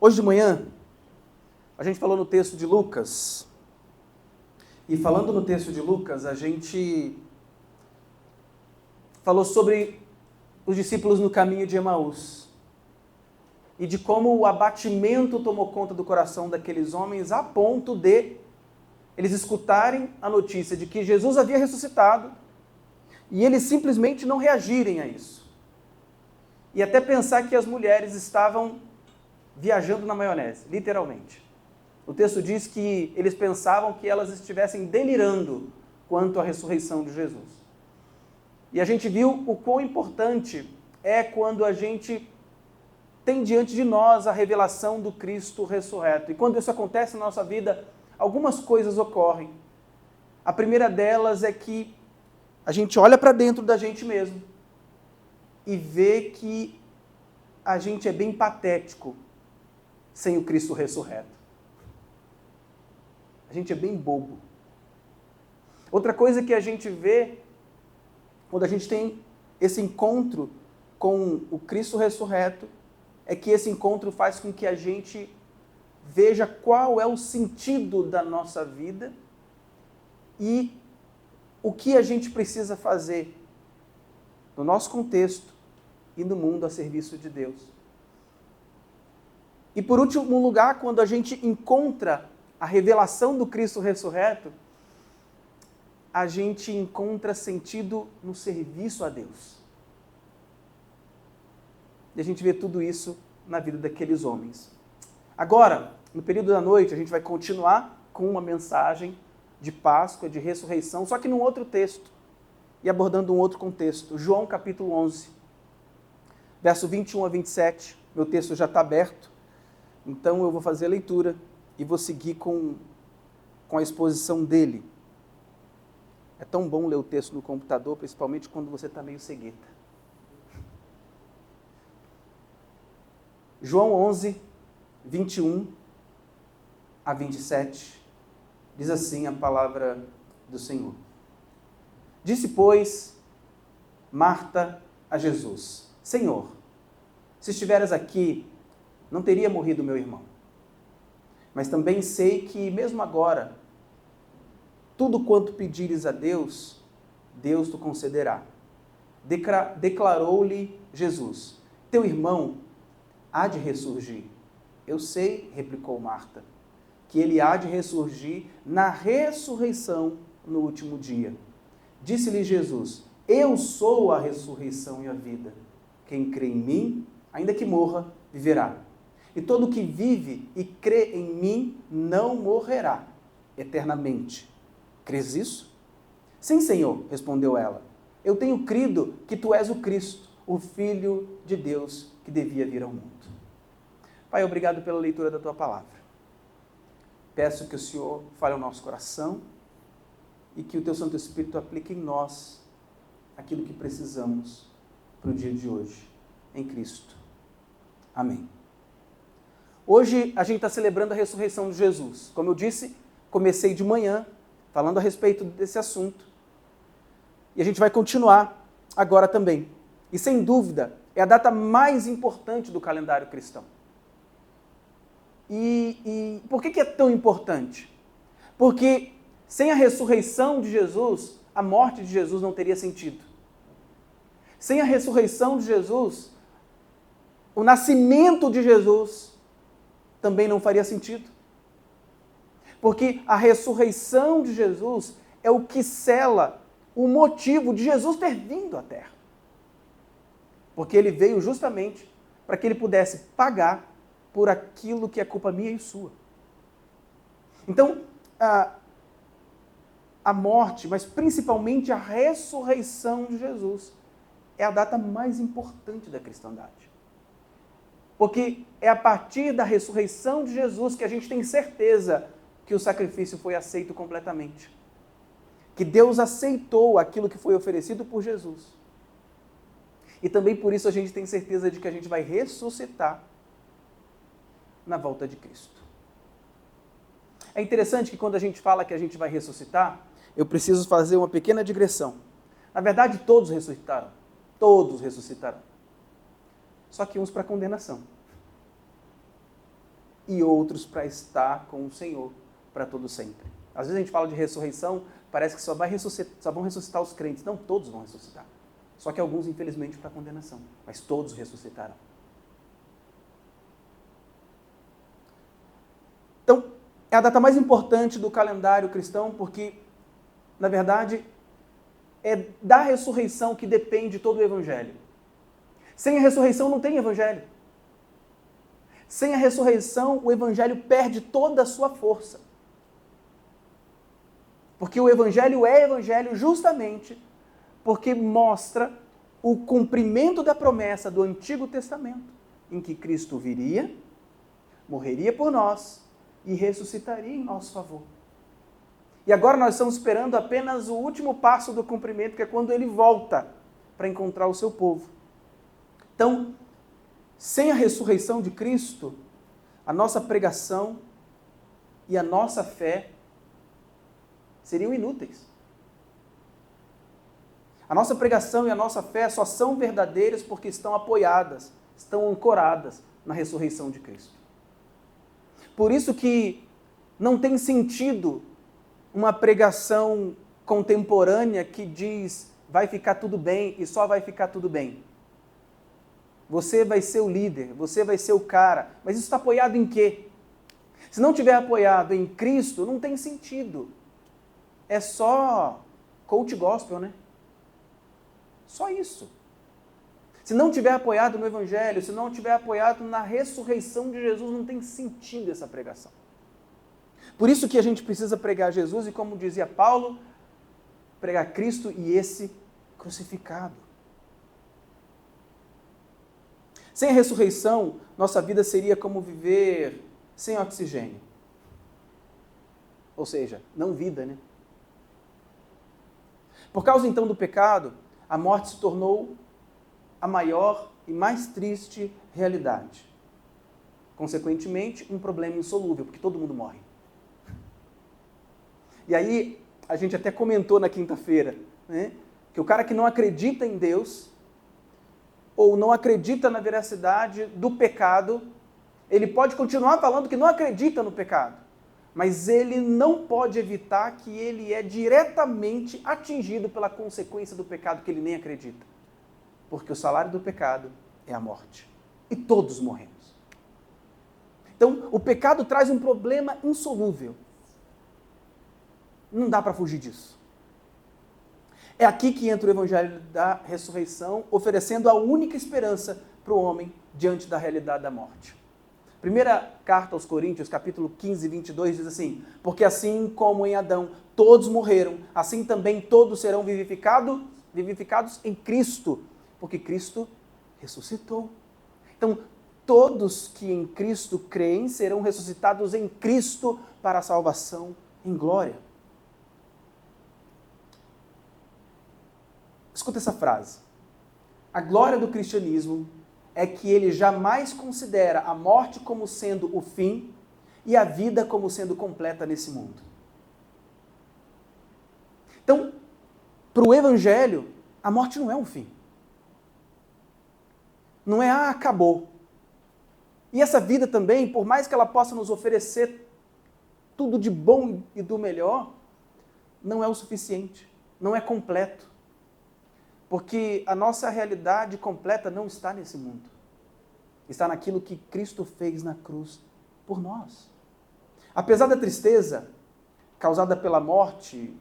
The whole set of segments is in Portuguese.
Hoje de manhã, a gente falou no texto de Lucas, e falando no texto de Lucas, a gente falou sobre os discípulos no caminho de Emaús, e de como o abatimento tomou conta do coração daqueles homens a ponto de eles escutarem a notícia de que Jesus havia ressuscitado, e eles simplesmente não reagirem a isso. E até pensar que as mulheres estavam viajando na maionese, literalmente. O texto diz que eles pensavam que elas estivessem delirando quanto à ressurreição de Jesus. E a gente viu o quão importante é quando a gente tem diante de nós a revelação do Cristo ressurreto. E quando isso acontece na nossa vida, algumas coisas ocorrem. A primeira delas é que a gente olha para dentro da gente mesmo e vê que a gente é bem patético sem o Cristo ressurreto. A gente é bem bobo. Outra coisa que a gente vê quando a gente tem esse encontro com o Cristo ressurreto é que esse encontro faz com que a gente veja qual é o sentido da nossa vida e o que a gente precisa fazer no nosso contexto e no mundo a serviço de Deus. E por último lugar, quando a gente encontra a revelação do Cristo ressurreto, a gente encontra sentido no serviço a Deus. E a gente vê tudo isso na vida daqueles homens. Agora, no período da noite, a gente vai continuar com uma mensagem de Páscoa, de ressurreição, só que num outro texto, e abordando um outro contexto. João capítulo 11, verso 21 a 27, meu texto já está aberto, então eu vou fazer a leitura e vou seguir com a exposição dele. É tão bom ler o texto no computador, principalmente quando você está meio cegueta. João 11, 21 a 27, diz assim a palavra do Senhor. Disse, pois, Marta a Jesus, Senhor, se estiveras aqui, não teria morrido meu irmão. Mas também sei que, mesmo agora, tudo quanto pedires a Deus, Deus te concederá. Declarou-lhe Jesus, teu irmão há de ressurgir. Eu sei, replicou Marta, que ele há de ressurgir na ressurreição no último dia. Disse-lhe Jesus, eu sou a ressurreição e a vida. Quem crê em mim, ainda que morra, viverá. E todo que vive e crê em mim não morrerá eternamente. Crês isso? Sim, Senhor, respondeu ela. Eu tenho crido que tu és o Cristo, o Filho de Deus que devia vir ao mundo. Pai, obrigado pela leitura da tua palavra. Peço que o Senhor fale ao nosso coração e que o teu Santo Espírito aplique em nós aquilo que precisamos para o dia de hoje, em Cristo. Amém. Hoje a gente está celebrando a ressurreição de Jesus. Como eu disse, comecei de manhã falando a respeito desse assunto. E a gente vai continuar agora também. E sem dúvida, é a data mais importante do calendário cristão. E por que é tão importante? Porque sem a ressurreição de Jesus, a morte de Jesus não teria sentido. Sem a ressurreição de Jesus, o nascimento de Jesus também não faria sentido. Porque a ressurreição de Jesus é o que sela o motivo de Jesus ter vindo à Terra. Porque ele veio justamente para que ele pudesse pagar por aquilo que é culpa minha e sua. Então, a morte, mas principalmente a ressurreição de Jesus, é a data mais importante da cristandade. Porque é a partir da ressurreição de Jesus que a gente tem certeza que o sacrifício foi aceito completamente. Que Deus aceitou aquilo que foi oferecido por Jesus. E também por isso a gente tem certeza de que a gente vai ressuscitar na volta de Cristo. É interessante que quando a gente fala que a gente vai ressuscitar, eu preciso fazer uma pequena digressão. Na verdade, todos ressuscitaram. Todos ressuscitarão. Só que uns para condenação. e outros para estar com o Senhor para todo sempre. Às vezes a gente fala de ressurreição, parece que só vão ressuscitar os crentes. Não, todos vão ressuscitar. Só que alguns, infelizmente, para condenação. Mas todos ressuscitarão. Então, é a data mais importante do calendário cristão, porque, na verdade, é da ressurreição que depende todo o Evangelho. Sem a ressurreição não tem Evangelho. Sem a ressurreição, o Evangelho perde toda a sua força. Porque o Evangelho é Evangelho justamente porque mostra o cumprimento da promessa do Antigo Testamento, em que Cristo viria, morreria por nós e ressuscitaria em nosso favor. E agora nós estamos esperando apenas o último passo do cumprimento, que é quando ele volta para encontrar o seu povo. Então, sem a ressurreição de Cristo, a nossa pregação e a nossa fé seriam inúteis. A nossa pregação e a nossa fé só são verdadeiras porque estão apoiadas, estão ancoradas na ressurreição de Cristo. Por isso que não tem sentido uma pregação contemporânea que diz vai ficar tudo bem e só vai ficar tudo bem. Você vai ser o líder, você vai ser o cara, mas isso está apoiado em quê? Se não tiver apoiado em Cristo, não tem sentido. É só coach gospel, né? Só isso. Se não tiver apoiado no Evangelho, se não tiver apoiado na ressurreição de Jesus, não tem sentido essa pregação. Por isso que a gente precisa pregar Jesus e, como dizia Paulo, pregar Cristo e esse crucificado. Sem a ressurreição, nossa vida seria como viver sem oxigênio. Ou seja, não vida, né? Por causa então do pecado, a morte se tornou a maior e mais triste realidade. Consequentemente, um problema insolúvel, porque todo mundo morre. E aí, a gente até comentou na quinta-feira, né, que o cara que não acredita em Deus, ou não acredita na veracidade do pecado, ele pode continuar falando que não acredita no pecado, mas ele não pode evitar que ele é diretamente atingido pela consequência do pecado que ele nem acredita. Porque o salário do pecado é a morte. E todos morremos. Então, o pecado traz um problema insolúvel. Não dá para fugir disso. É aqui que entra o Evangelho da ressurreição, oferecendo a única esperança para o homem diante da realidade da morte. Primeira carta aos Coríntios, capítulo 15, 22, diz assim: porque assim como em Adão todos morreram, assim também todos serão vivificados em Cristo, porque Cristo ressuscitou. Então, todos que em Cristo creem serão ressuscitados em Cristo para a salvação em glória. Escuta essa frase. A glória do cristianismo é que ele jamais considera a morte como sendo o fim e a vida como sendo completa nesse mundo. Então, para o Evangelho, a morte não é um fim. Não é, acabou. E essa vida também, por mais que ela possa nos oferecer tudo de bom e do melhor, não é o suficiente, não é completo. Porque a nossa realidade completa não está nesse mundo. Está naquilo que Cristo fez na cruz por nós. Apesar da tristeza causada pela morte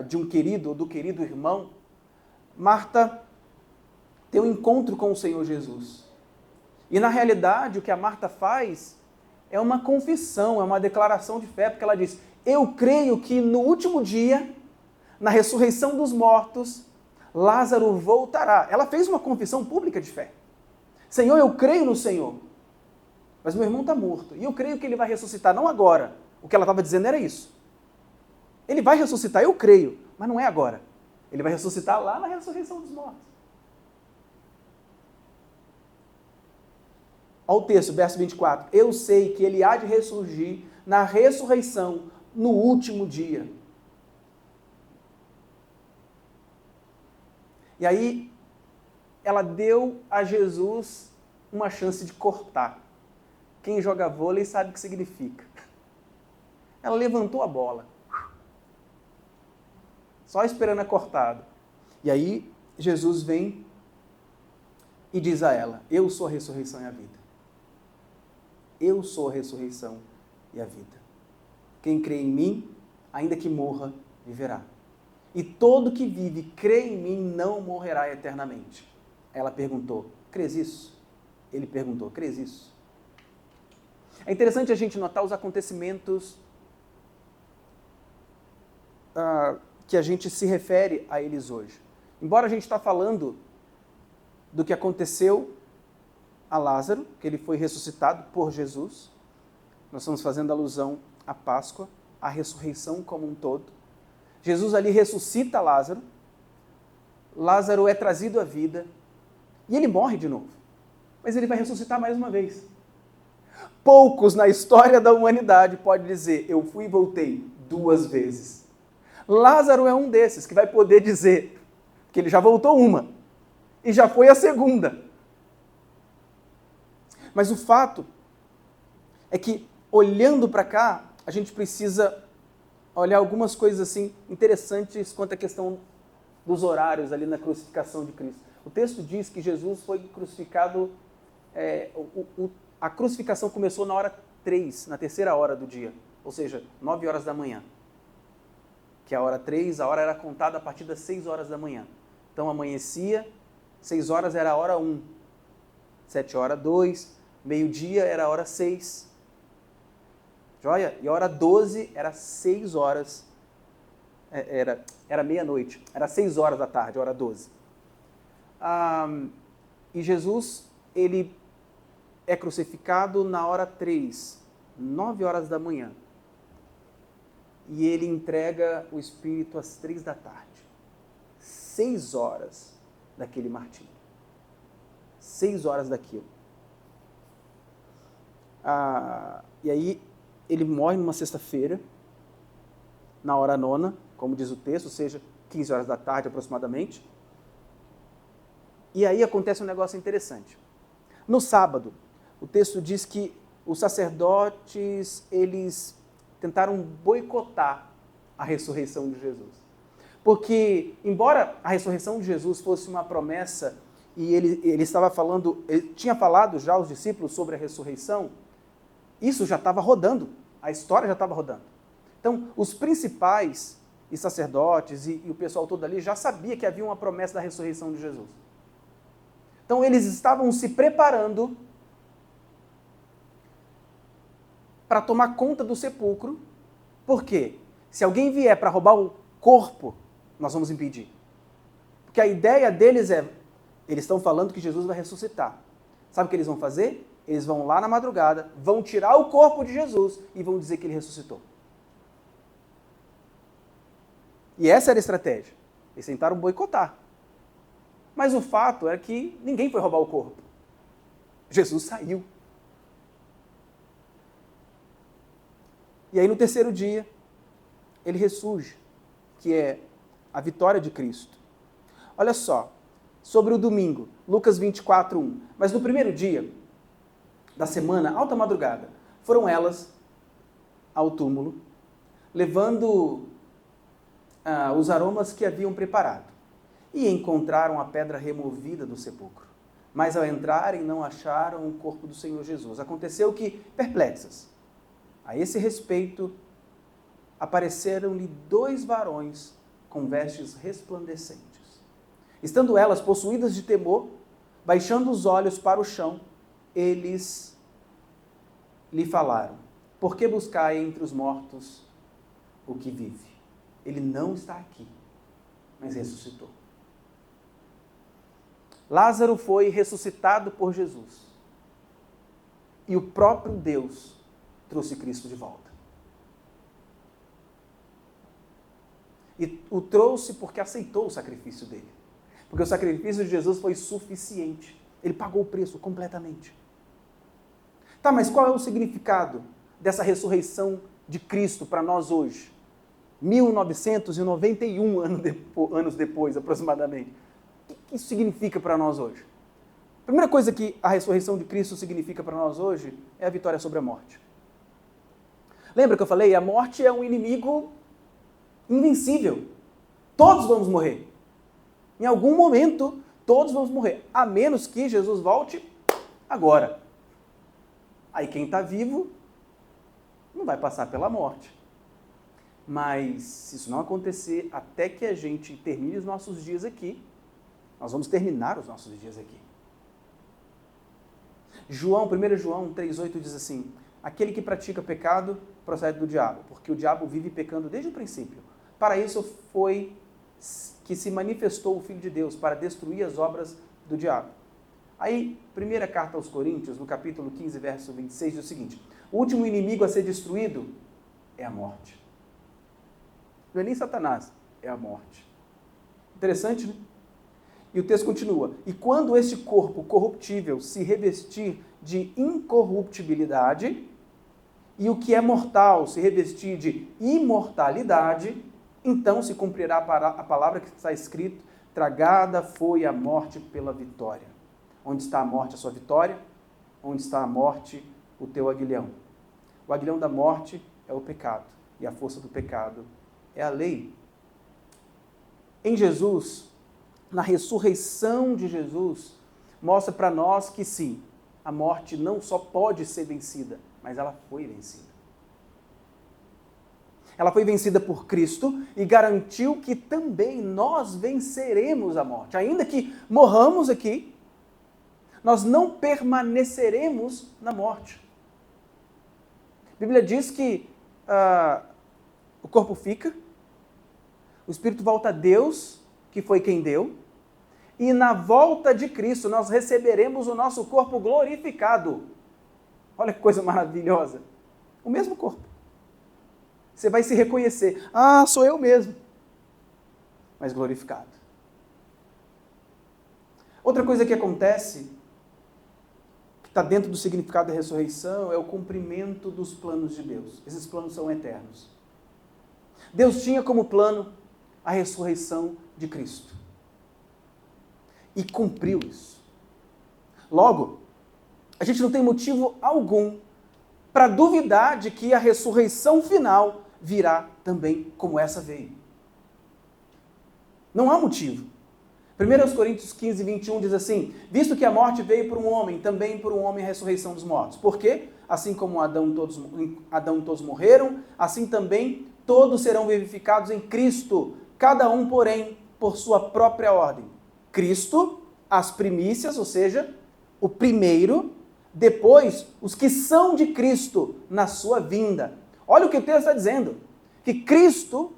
de um querido ou do querido irmão, Marta tem um encontro com o Senhor Jesus. E na realidade o que a Marta faz é uma confissão, é uma declaração de fé, porque ela diz: eu creio que no último dia, na ressurreição dos mortos, Lázaro voltará. Ela fez uma confissão pública de fé. Senhor, eu creio no Senhor, mas meu irmão está morto, e eu creio que ele vai ressuscitar, não agora. O que ela estava dizendo era isso. Ele vai ressuscitar, eu creio, mas não é agora. Ele vai ressuscitar lá na ressurreição dos mortos. Olha o texto, verso 24. Eu sei que ele há de ressurgir na ressurreição no último dia. E aí, ela deu a Jesus uma chance de cortar. Quem joga vôlei sabe o que significa. Ela levantou a bola, só esperando a cortada. E aí Jesus vem e diz a ela: eu sou a ressurreição e a vida. Eu sou a ressurreição e a vida. Quem crê em mim, ainda que morra, viverá. E todo que vive, crê em mim, não morrerá eternamente. Ela perguntou: crês isso? Ele perguntou: crês isso? É interessante a gente notar os acontecimentos que a gente se refere a eles hoje. Embora a gente está falando do que aconteceu a Lázaro, que ele foi ressuscitado por Jesus, nós estamos fazendo alusão à Páscoa, à ressurreição como um todo. Jesus ali ressuscita Lázaro, Lázaro é trazido à vida e ele morre de novo, mas ele vai ressuscitar mais uma vez. Poucos na história da humanidade podem dizer: eu fui e voltei 2 vezes. Lázaro é um desses que vai poder dizer que ele já voltou uma e já foi a segunda. Mas o fato é que, olhando para cá, a gente precisa olhar algumas coisas assim interessantes quanto à questão dos horários ali na crucificação de Cristo. O texto diz que Jesus foi crucificado, a crucificação começou na hora 3, na 3ª hora do dia, ou seja, 9 horas da manhã. Que a hora 3, a hora era contada a partir das 6 horas da manhã. Então amanhecia, 6 horas era a hora 1, 7 horas 2, meio-dia era a hora 6. Joia? E a hora 12 era 6 horas, era meia-noite, era 6 horas da tarde, a hora 12. E Jesus, ele é crucificado na hora 3, 9 horas da manhã. E ele entrega o Espírito às 3 da tarde. 6 horas daquele martírio. 6 horas daquilo. E aí ele morre numa sexta-feira, na hora 9, como diz o texto, ou seja, 15 horas da tarde aproximadamente. E aí acontece um negócio interessante. No sábado, o texto diz que os sacerdotes, eles tentaram boicotar a ressurreição de Jesus. Porque, embora a ressurreição de Jesus fosse uma promessa, e ele tinha falado já aos discípulos sobre a ressurreição, isso já estava rodando, a história já estava rodando. Então, os principais e sacerdotes e o pessoal todo ali já sabia que havia uma promessa da ressurreição de Jesus. Então, eles estavam se preparando para tomar conta do sepulcro. Por quê? Se alguém vier para roubar o corpo, nós vamos impedir. Porque a ideia deles eles estão falando que Jesus vai ressuscitar. Sabe o que eles vão fazer? Eles vão lá na madrugada, vão tirar o corpo de Jesus e vão dizer que ele ressuscitou. E essa era a estratégia. Eles tentaram boicotar. Mas o fato é que ninguém foi roubar o corpo. Jesus saiu. E aí no 3º dia, ele ressurge, que é a vitória de Cristo. Olha só, sobre o domingo, Lucas 24:1. Mas no primeiro dia da semana, alta madrugada, foram elas ao túmulo, levando os aromas que haviam preparado. E encontraram a pedra removida do sepulcro. Mas ao entrarem, não acharam o corpo do Senhor Jesus. Aconteceu que, perplexas, a esse respeito, apareceram-lhe 2 varões com vestes resplandecentes. Estando elas possuídas de temor, baixando os olhos para o chão, eles lhe falaram: por que buscai entre os mortos o que vive? Ele não está aqui, mas ressuscitou. Lázaro foi ressuscitado por Jesus. E o próprio Deus trouxe Cristo de volta. E o trouxe porque aceitou o sacrifício dele. Porque o sacrifício de Jesus foi suficiente. Ele pagou o preço completamente. Tá, mas qual é o significado dessa ressurreição de Cristo para nós hoje? 1991 anos depois, aproximadamente. O que isso significa para nós hoje? A primeira coisa que a ressurreição de Cristo significa para nós hoje é a vitória sobre a morte. Lembra que eu falei? A morte é um inimigo invencível. Todos vamos morrer. Em algum momento, todos vamos morrer. A menos que Jesus volte agora. Aí quem está vivo não vai passar pela morte. Mas se isso não acontecer, até que a gente termine os nossos dias aqui, nós vamos terminar os nossos dias aqui. 1 João 3,8 diz assim: aquele que pratica pecado procede do diabo, porque o diabo vive pecando desde o princípio. Para isso foi que se manifestou o Filho de Deus, para destruir as obras do diabo. Aí, primeira carta aos Coríntios, no capítulo 15, verso 26, diz o seguinte: o último inimigo a ser destruído é a morte. Não é nem Satanás, é a morte. Interessante, né? E o texto continua: e quando este corpo corruptível se revestir de incorruptibilidade, e o que é mortal se revestir de imortalidade, então se cumprirá a palavra que está escrito: tragada foi a morte pela vitória. Onde está a morte, a sua vitória? Onde está a morte, o teu aguilhão? O aguilhão da morte é o pecado, e a força do pecado é a lei. Em Jesus, na ressurreição de Jesus, mostra para nós que sim, a morte não só pode ser vencida, mas ela foi vencida. Ela foi vencida por Cristo e garantiu que também nós venceremos a morte. Ainda que morramos aqui, nós não permaneceremos na morte. A Bíblia diz que o corpo fica, o espírito volta a Deus, que foi quem deu, e na volta de Cristo nós receberemos o nosso corpo glorificado. Olha que coisa maravilhosa. O mesmo corpo. Você vai se reconhecer. Ah, sou eu mesmo. Mas glorificado. Outra coisa que acontece, que está dentro do significado da ressurreição, é o cumprimento dos planos de Deus. Esses planos são eternos. Deus tinha como plano a ressurreição de Cristo. E cumpriu isso. Logo, a gente não tem motivo algum para duvidar de que a ressurreição final virá também como essa veio. Não há motivo. 1 Coríntios 15, 21 diz assim: visto que a morte veio por um homem, também por um homem a ressurreição dos mortos. Por quê? Assim como Adão e todos morreram, assim também todos serão vivificados em Cristo, cada um, porém, por sua própria ordem. Cristo, as primícias, ou seja, o primeiro, depois os que são de Cristo na sua vinda. Olha o que o texto está dizendo, que Cristo,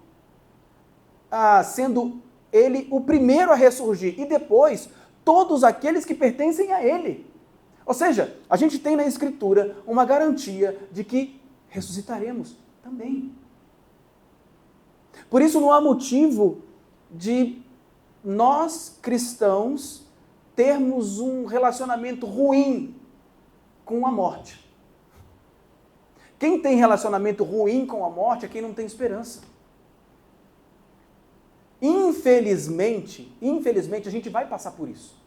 sendo ele o primeiro a ressurgir, e depois todos aqueles que pertencem a ele. Ou seja, a gente tem na Escritura uma garantia de que ressuscitaremos também. Por isso não há motivo de nós, cristãos, termos um relacionamento ruim com a morte. Quem tem relacionamento ruim com a morte é quem não tem esperança. Infelizmente, a gente vai passar por isso.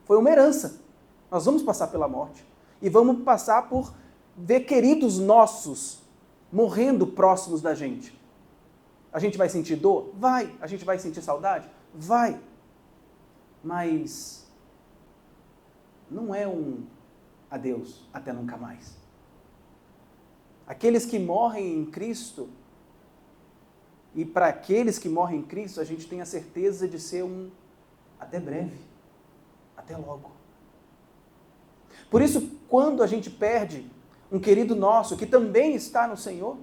Foi uma herança. Nós vamos passar pela morte. E vamos passar por ver queridos nossos morrendo próximos da gente. A gente vai sentir dor? Vai. A gente vai sentir saudade? Vai. Mas não é um adeus até nunca mais. Aqueles que morrem em Cristo, e para aqueles que morrem em Cristo, a gente tem a certeza de ser um até breve, até logo. Por isso, quando a gente perde um querido nosso que também está no Senhor,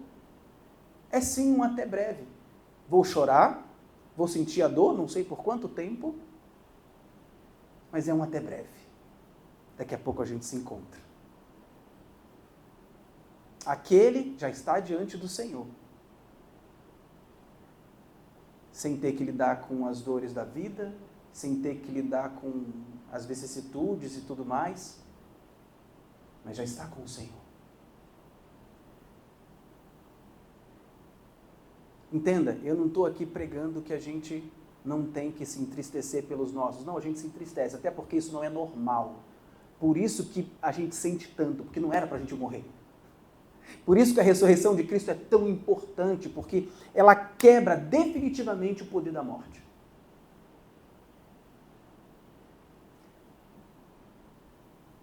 é sim um até breve. Vou chorar, vou sentir a dor, não sei por quanto tempo, mas é um até breve. Daqui a pouco a gente se encontra. Aquele já está diante do Senhor, sem ter que lidar com as dores da vida, sem ter que lidar com as vicissitudes e tudo mais, mas já está com o Senhor. Entenda, eu não estou aqui pregando que a gente não tem que se entristecer pelos nossos. Não, a gente se entristece, até porque isso não é normal. Por isso que a gente sente tanto, porque não era para a gente morrer. Por isso que a ressurreição de Cristo é tão importante, porque ela quebra definitivamente o poder da morte.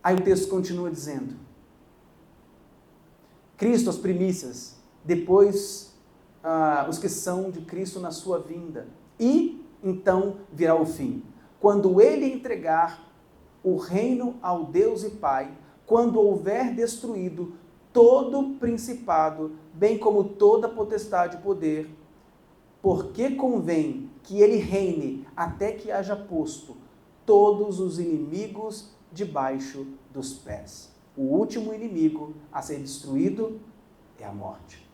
Aí o texto continua dizendo: Cristo, as primícias, depois os que são de Cristo na sua vinda. E então virá o fim. Quando ele entregar o reino ao Deus e Pai, quando houver destruído todo principado, bem como toda potestade e poder, porque convém que ele reine até que haja posto todos os inimigos debaixo dos pés. O último inimigo a ser destruído é a morte.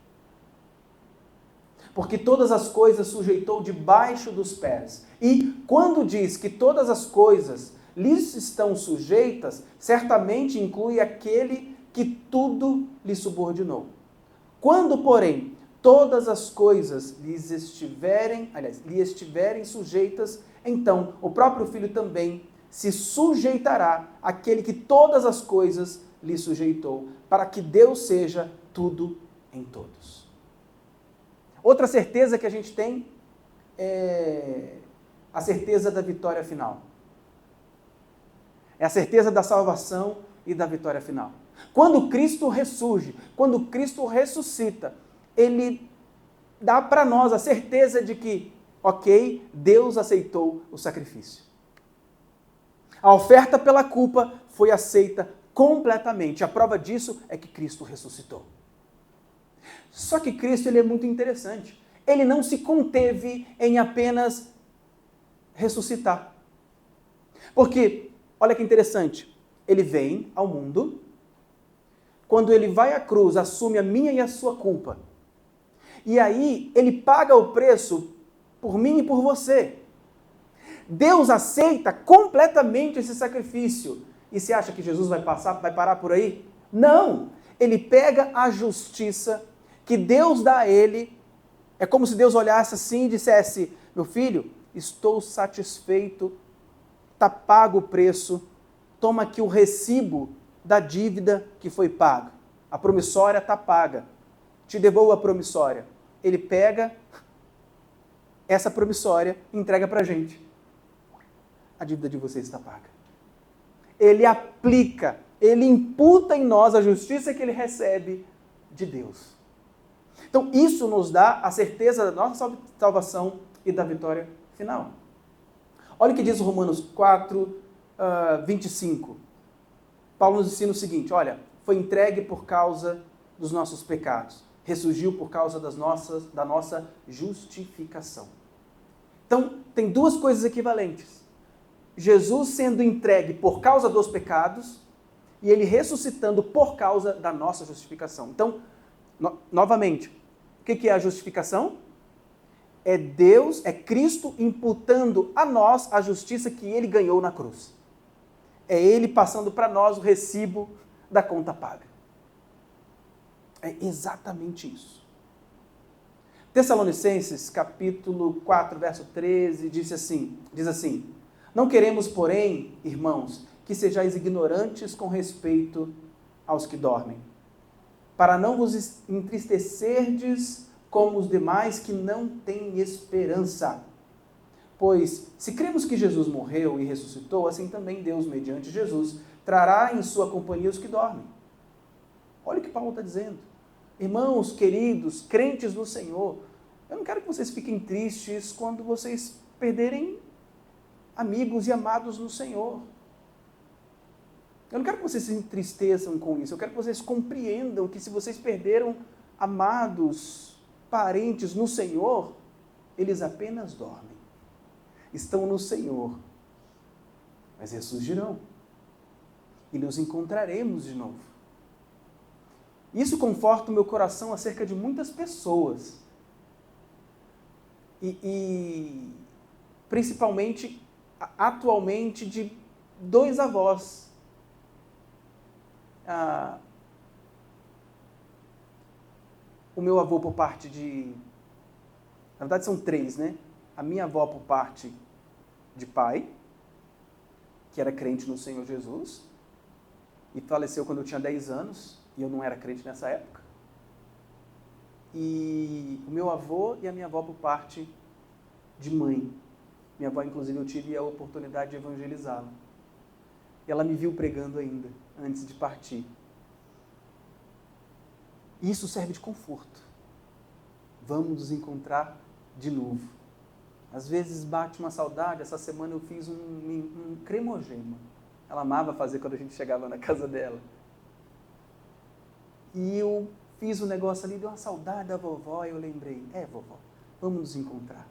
Porque todas as coisas sujeitou debaixo dos pés. E quando diz que todas as coisas lhes estão sujeitas, certamente inclui aquele que tudo lhe subordinou. Quando, porém, todas as coisas lhe estiverem sujeitas, então o próprio Filho também se sujeitará àquele que todas as coisas lhe sujeitou, para que Deus seja tudo em todos. Outra certeza que a gente tem é a certeza da vitória final. É a certeza da salvação e da vitória final. Quando Cristo ressurge, quando Cristo ressuscita, Ele dá para nós a certeza de que, ok, Deus aceitou o sacrifício. A oferta pela culpa foi aceita completamente. A prova disso é que Cristo ressuscitou. Só que Cristo ele é muito interessante. Ele não se conteve em apenas ressuscitar. Porque, olha que interessante, ele vem ao mundo, quando ele vai à cruz, assume a minha e a sua culpa. E aí, ele paga o preço por mim e por você. Deus aceita completamente esse sacrifício. E você acha que Jesus vai parar por aí? Não! Ele pega a justiça que Deus dá a ele. É como se Deus olhasse assim e dissesse: meu filho, estou satisfeito, está pago o preço, toma aqui o recibo da dívida que foi paga. A promissória está paga, te devolvo a promissória. Ele pega essa promissória e entrega para a gente. A dívida de vocês está paga. Ele aplica, ele imputa em nós a justiça que ele recebe de Deus. Então, isso nos dá a certeza da nossa salvação e da vitória final. Olha o que diz Romanos 4, 25. Paulo nos ensina o seguinte: olha, foi entregue por causa dos nossos pecados, ressurgiu por causa da nossa justificação. Então, tem duas coisas equivalentes. Jesus sendo entregue por causa dos pecados e ele ressuscitando por causa da nossa justificação. Então, novamente, o que é a justificação? É Deus, é Cristo imputando a nós a justiça que ele ganhou na cruz. É ele passando para nós o recibo da conta paga. É exatamente isso. Tessalonicenses, capítulo 4, verso 13, diz assim: não queremos, porém, irmãos, que sejais ignorantes com respeito aos que dormem, para não vos entristecerdes como os demais que não têm esperança. Pois, se cremos que Jesus morreu e ressuscitou, assim também Deus, mediante Jesus, trará em sua companhia os que dormem. Olha o que Paulo está dizendo. Irmãos queridos, crentes no Senhor, eu não quero que vocês fiquem tristes quando vocês perderem amigos e amados no Senhor. Eu não quero que vocês se entristeçam com isso. Eu quero que vocês compreendam que se vocês perderam amados, parentes no Senhor, eles apenas dormem. Estão no Senhor, mas ressurgirão. E nos encontraremos de novo. Isso conforta o meu coração acerca de muitas pessoas. E principalmente, atualmente, de 2 avós. O meu avô por parte de... Na verdade são 3, né? a minha avó por parte de pai, que era crente no Senhor Jesus, e faleceu quando eu tinha 10 anos, e eu não era crente nessa época. E o meu avô e a minha avó por parte de mãe. Minha avó, inclusive, eu tive a oportunidade de evangelizá-la. E ela me viu pregando ainda, antes de partir. Isso serve de conforto. Vamos nos encontrar de novo. Às vezes bate uma saudade. Essa semana eu fiz um cremogema. Ela amava fazer quando a gente chegava na casa dela. E eu fiz um negócio ali, deu uma saudade da vovó, e eu lembrei, vovó, vamos nos encontrar.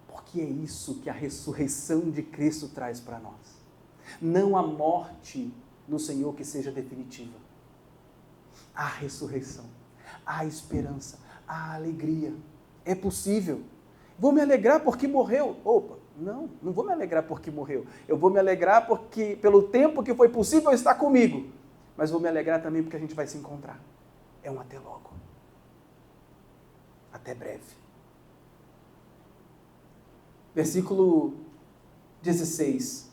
Porque é isso que a ressurreição de Cristo traz para nós. Não a morte no Senhor que seja definitiva. A ressurreição, a esperança, a alegria. É possível. Vou me alegrar porque morreu. Opa, não vou me alegrar porque morreu. Eu vou me alegrar porque pelo tempo que foi possível estar comigo. Mas vou me alegrar também porque a gente vai se encontrar. É um até logo. Até breve. Versículo 16.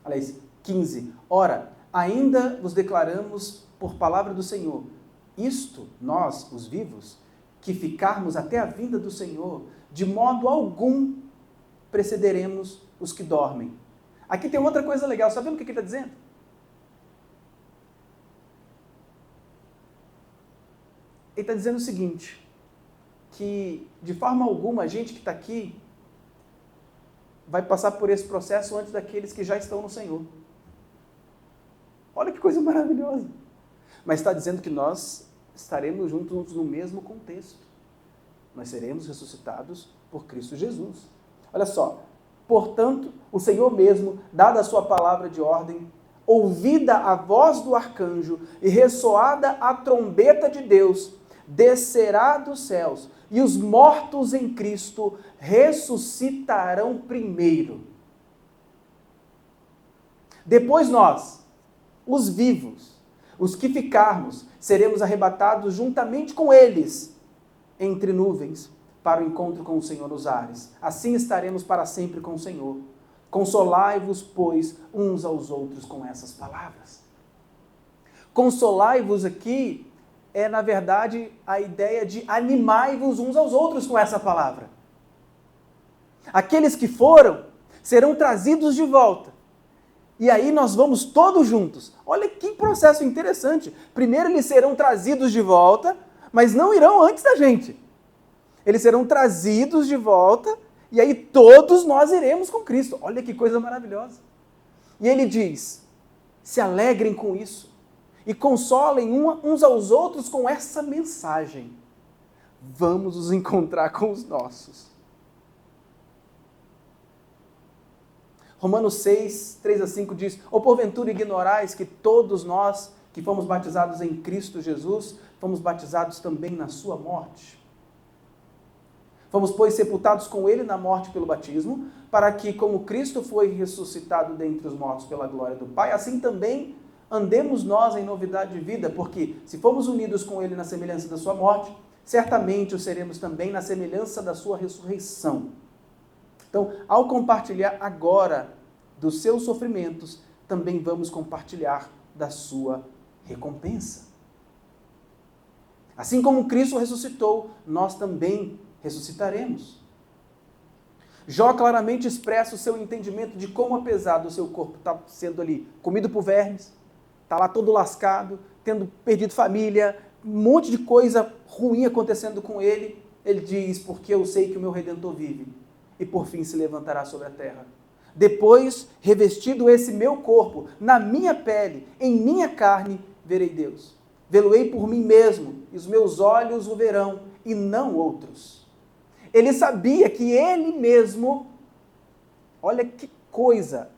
Aliás, 15. Ora, ainda vos declaramos por palavra do Senhor, isto, nós, os vivos, que ficarmos até a vinda do Senhor, de modo algum precederemos os que dormem. Aqui tem outra coisa legal, sabe o que ele está dizendo? Ele está dizendo o seguinte, que de forma alguma a gente que está aqui vai passar por esse processo antes daqueles que já estão no Senhor. Olha que coisa maravilhosa. Mas está dizendo que nós estaremos juntos no mesmo contexto. Nós seremos ressuscitados por Cristo Jesus. Olha só. Portanto, o Senhor mesmo, dada a sua palavra de ordem, ouvida a voz do arcanjo e ressoada a trombeta de Deus, descerá dos céus, e os mortos em Cristo ressuscitarão primeiro. Depois nós, os vivos, os que ficarmos, seremos arrebatados juntamente com eles, entre nuvens, para o encontro com o Senhor nos ares. Assim estaremos para sempre com o Senhor. Consolai-vos, pois, uns aos outros com essas palavras. Consolai-vos aqui é, na verdade, a ideia de animai-vos uns aos outros com essa palavra. Aqueles que foram serão trazidos de volta. E aí nós vamos todos juntos. Olha que processo interessante. Primeiro eles serão trazidos de volta, mas não irão antes da gente. Eles serão trazidos de volta e aí todos nós iremos com Cristo. Olha que coisa maravilhosa. E ele diz, se alegrem com isso e consolem uns aos outros com essa mensagem. Vamos nos encontrar com os nossos. Romanos 6, 3-5 diz, ou porventura ignorais que todos nós que fomos batizados em Cristo Jesus, fomos batizados também na sua morte. Fomos, pois, sepultados com ele na morte pelo batismo, para que, como Cristo foi ressuscitado dentre os mortos pela glória do Pai, assim também andemos nós em novidade de vida, porque se fomos unidos com ele na semelhança da sua morte, certamente o seremos também na semelhança da sua ressurreição. Então, ao compartilhar agora dos seus sofrimentos, também vamos compartilhar da sua recompensa. Assim como Cristo ressuscitou, nós também ressuscitaremos. Jó claramente expressa o seu entendimento de como, apesar do seu corpo estar sendo ali comido por vermes, está lá todo lascado, tendo perdido família, um monte de coisa ruim acontecendo com ele, ele diz, porque eu sei que o meu Redentor vive, e por fim se levantará sobre a terra. Depois, revestido esse meu corpo, na minha pele, em minha carne, verei Deus. Vê-lo-ei por mim mesmo, e os meus olhos o verão, e não outros. Ele sabia que ele mesmo, olha que coisa,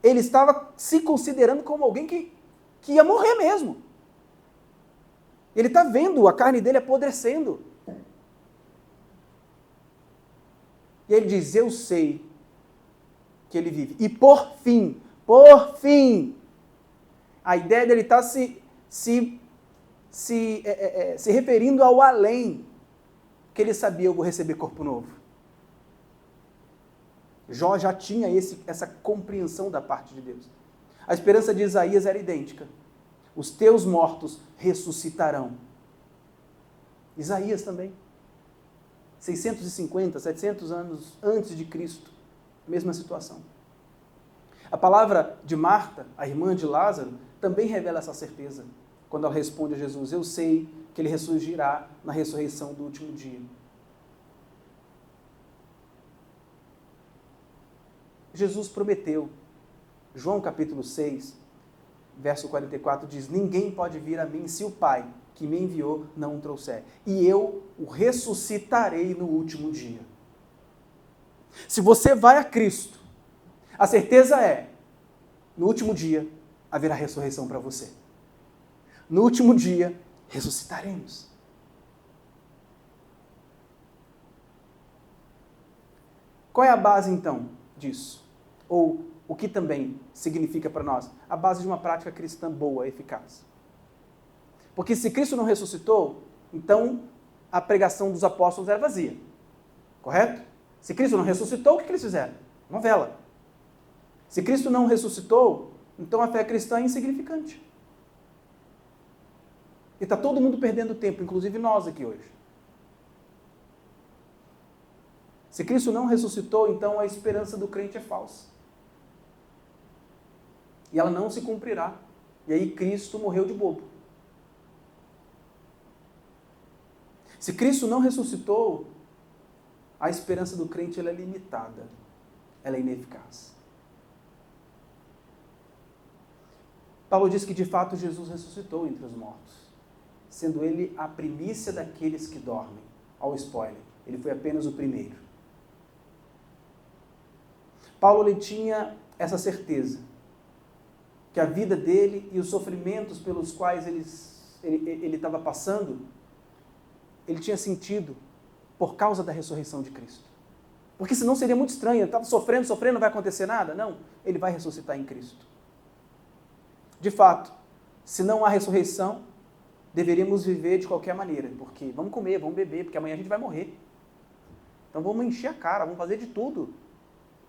ele estava se considerando como alguém que ia morrer mesmo. Ele está vendo a carne dele apodrecendo. E ele diz, eu sei que ele vive. E por fim, a ideia dele está se referindo ao além. Porque ele sabia: eu vou receber corpo novo. Jó já tinha essa compreensão da parte de Deus. A esperança de Isaías era idêntica: os teus mortos ressuscitarão. Isaías também. 650, 700 anos antes de Cristo, mesma situação. A palavra de Marta, a irmã de Lázaro, também revela essa certeza, quando ela responde a Jesus: eu sei que ele ressurgirá na ressurreição do último dia. Jesus prometeu. João capítulo 6, verso 44 diz: ninguém pode vir a mim se o Pai que me enviou não o trouxer, e eu o ressuscitarei no último dia. Se você vai a Cristo, a certeza é: no último dia haverá ressurreição para você. No último dia ressuscitaremos. Qual é a base então disso? Ou o que também significa para nós? A base de uma prática cristã boa, eficaz. Porque se Cristo não ressuscitou, então a pregação dos apóstolos era vazia. Correto? Se Cristo não ressuscitou, o que eles fizeram? Novela. Se Cristo não ressuscitou, então a fé cristã é insignificante. E está todo mundo perdendo tempo, inclusive nós aqui hoje. Se Cristo não ressuscitou, então a esperança do crente é falsa. E ela não se cumprirá. E aí Cristo morreu de bobo. Se Cristo não ressuscitou, a esperança do crente ela é limitada. Ela é ineficaz. Paulo diz que de fato Jesus ressuscitou entre os mortos, sendo ele a primícia daqueles que dormem. Olha o spoiler, ele foi apenas o primeiro. Paulo ele tinha essa certeza, que a vida dele e os sofrimentos pelos quais ele estava passando, ele tinha sentido por causa da ressurreição de Cristo. Porque senão seria muito estranho, ele estava sofrendo, não vai acontecer nada. Não, ele vai ressuscitar em Cristo. De fato, se não há ressurreição, deveríamos viver de qualquer maneira, porque vamos comer, vamos beber, porque amanhã a gente vai morrer. Então vamos encher a cara, vamos fazer de tudo.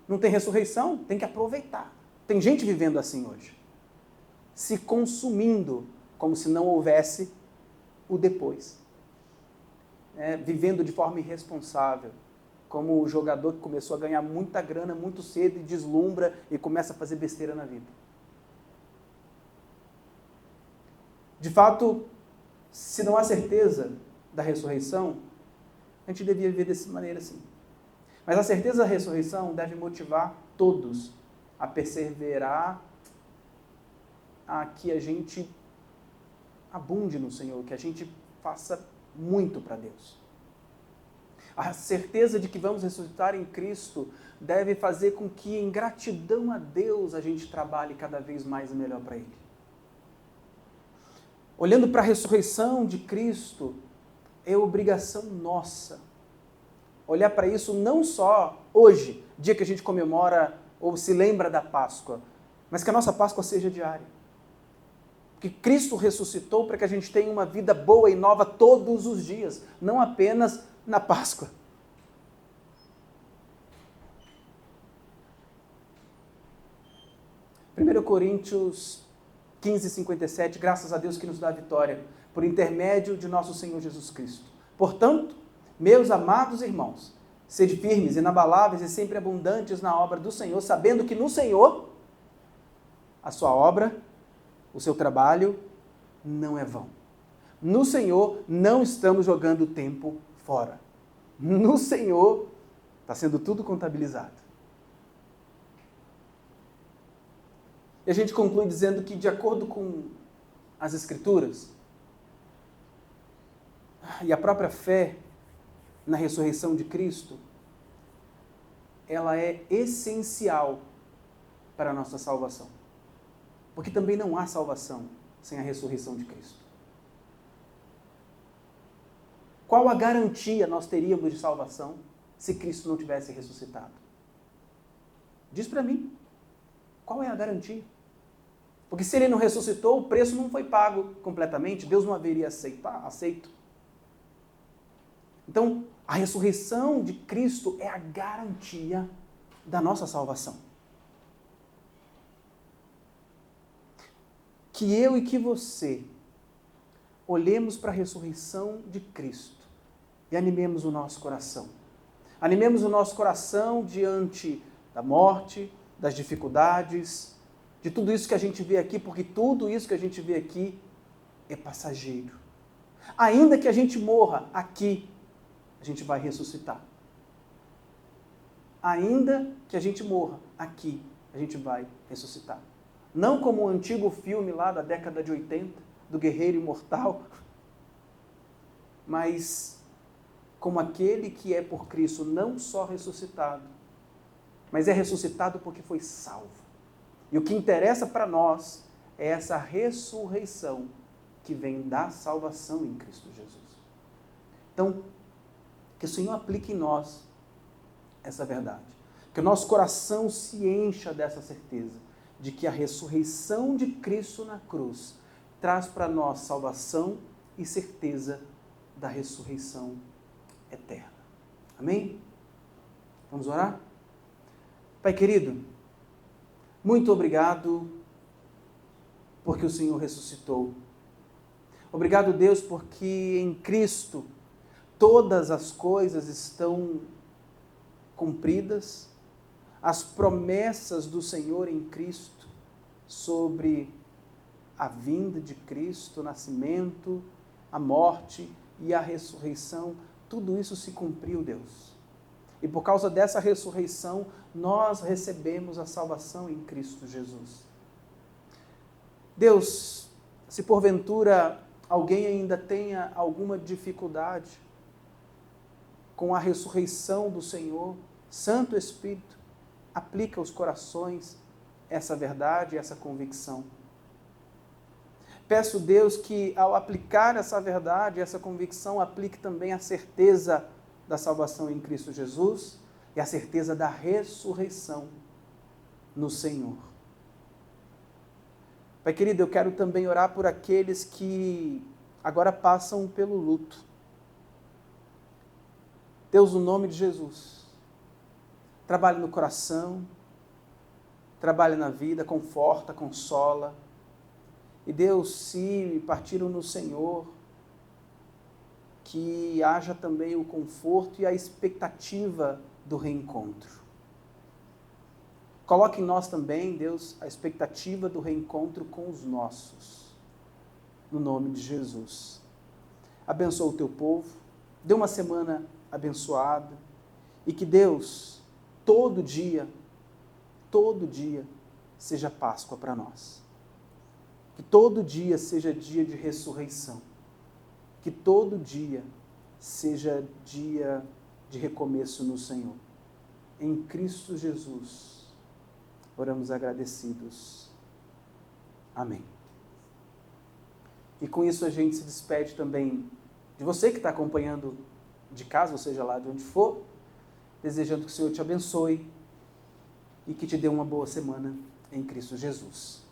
Não tem ressurreição? Tem que aproveitar. Tem gente vivendo assim hoje, se consumindo como se não houvesse o depois. Vivendo de forma irresponsável, como o jogador que começou a ganhar muita grana muito cedo e deslumbra e começa a fazer besteira na vida. De fato, se não há certeza da ressurreição, a gente devia viver dessa maneira assim. Mas a certeza da ressurreição deve motivar todos a perseverar, a que a gente abunde no Senhor, que a gente faça muito para Deus. A certeza de que vamos ressuscitar em Cristo deve fazer com que, em gratidão a Deus, a gente trabalhe cada vez mais e melhor para Ele. Olhando para a ressurreição de Cristo, é obrigação nossa olhar para isso não só hoje, dia que a gente comemora ou se lembra da Páscoa, mas que a nossa Páscoa seja diária. Que Cristo ressuscitou para que a gente tenha uma vida boa e nova todos os dias, não apenas na Páscoa. Primeiro Coríntios 15:57, graças a Deus que nos dá a vitória, por intermédio de nosso Senhor Jesus Cristo. Portanto, meus amados irmãos, sede firmes, inabaláveis e sempre abundantes na obra do Senhor, sabendo que no Senhor a sua obra, o seu trabalho não é vão. No Senhor não estamos jogando tempo fora. No Senhor está sendo tudo contabilizado. E a gente conclui dizendo que, de acordo com as Escrituras e a própria fé na ressurreição de Cristo, ela é essencial para a nossa salvação. Porque também não há salvação sem a ressurreição de Cristo. Qual a garantia nós teríamos de salvação se Cristo não tivesse ressuscitado? Diz para mim, qual é a garantia? Porque se ele não ressuscitou, o preço não foi pago completamente, Deus não haveria aceito. Então, a ressurreição de Cristo é a garantia da nossa salvação. Que eu e que você olhemos para a ressurreição de Cristo e animemos o nosso coração. Animemos o nosso coração diante da morte, das dificuldades, de tudo isso que a gente vê aqui, porque tudo isso que a gente vê aqui é passageiro. Ainda que a gente morra aqui, a gente vai ressuscitar. Ainda que a gente morra aqui, a gente vai ressuscitar. Não como o antigo filme lá da década de 80, do Guerreiro Imortal, mas como aquele que é por Cristo não só ressuscitado, mas é ressuscitado porque foi salvo. E o que interessa para nós é essa ressurreição que vem da salvação em Cristo Jesus. Então, que o Senhor aplique em nós essa verdade. Que o nosso coração se encha dessa certeza de que a ressurreição de Cristo na cruz traz para nós salvação e certeza da ressurreição eterna. Amém? Vamos orar? Pai querido, muito obrigado porque o Senhor ressuscitou. Obrigado, Deus, porque em Cristo todas as coisas estão cumpridas, as promessas do Senhor em Cristo sobre a vinda de Cristo, o nascimento, a morte e a ressurreição, tudo isso se cumpriu, Deus. E por causa dessa ressurreição, nós recebemos a salvação em Cristo Jesus. Deus, se porventura alguém ainda tenha alguma dificuldade com a ressurreição do Senhor, Santo Espírito, aplica aos corações essa verdade, essa convicção. Peço, Deus, que ao aplicar essa verdade, essa convicção, aplique também a certeza da salvação em Cristo Jesus e a certeza da ressurreição no Senhor. Pai querido, eu quero também orar por aqueles que agora passam pelo luto. Deus, no nome de Jesus, trabalhe no coração, trabalhe na vida, conforta, consola. E Deus, se partiram no Senhor, que haja também o conforto e a expectativa do reencontro. Coloque em nós também, Deus, a expectativa do reencontro com os nossos, no nome de Jesus. Abençoa o teu povo, dê uma semana abençoada, e que Deus, todo dia, seja Páscoa para nós. Que todo dia seja dia de ressurreição. Que todo dia seja dia de recomeço no Senhor. Em Cristo Jesus, oramos agradecidos. Amém. E com isso a gente se despede também de você que está acompanhando de casa, ou seja lá de onde for, desejando que o Senhor te abençoe e que te dê uma boa semana em Cristo Jesus.